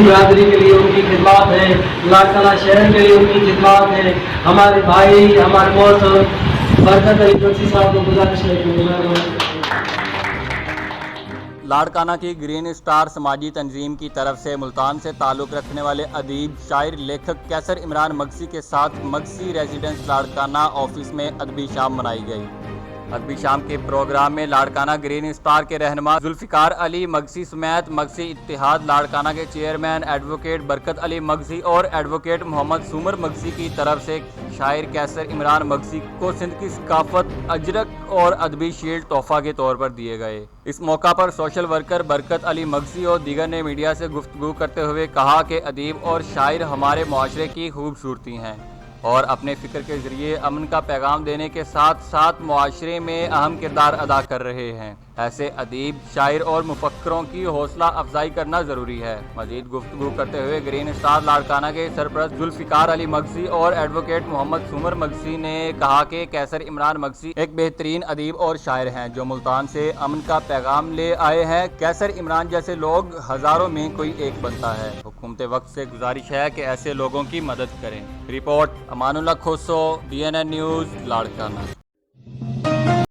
برادری کے لیے ان کی خدمات ہے، لاڑکانہ شہر کے لیے ان کی خدمات ہے. ہمارے بھائی ہمارے محترم برکت علی مگسی صاحب کو گزارش ہے کہ لاڑکانہ کی گرین اسٹار سماجی تنظیم کی طرف سے ملتان سے تعلق رکھنے والے ادیب، شاعر، لیکھک کیسر عمران مگسی کے ساتھ مگسی ریزیڈنس لاڑکانہ آفس میں ادبی شام منائی گئی. ادبی شام کے پروگرام میں لاڑکانہ گرین اسٹار کے رہنما ذوالفقار علی مگسی سمیت مگسی اتحاد لاڑکانہ کے چیئرمین ایڈوکیٹ برکت علی مگسی اور ایڈوکیٹ محمد سومر مگسی کی طرف سے شاعر کیسر عمران مگسی کو سندھ کی ثقافت، اجرک اور ادبی شیلڈ تحفہ کے طور پر دیے گئے. اس موقع پر سوشل ورکر برکت علی مگسی اور دیگر نے میڈیا سے گفتگو کرتے ہوئے کہا کہ ادیب اور شاعر ہمارے معاشرے کی خوبصورتی ہیں اور اپنے فکر کے ذریعے امن کا پیغام دینے کے ساتھ ساتھ معاشرے میں اہم کردار ادا کر رہے ہیں. ایسے ادیب، شاعر اور مفکروں کی حوصلہ افزائی کرنا ضروری ہے. مزید گفتگو کرتے ہوئے گرین اسٹار لاڑکانہ کے سرپرست ذوالفقار علی مگسی اور ایڈوکیٹ محمد سومر مگسی نے کہا کہ کیسر عمران مگسی ایک بہترین ادیب اور شاعر ہیں جو ملتان سے امن کا پیغام لے آئے ہیں. کیسر عمران جیسے لوگ ہزاروں میں کوئی ایک بنتا ہے. حکومت وقت سے گزارش ہے کہ ایسے لوگوں کی مدد کریں. Report Aman Ullah Khoso, DNN news, Larkana.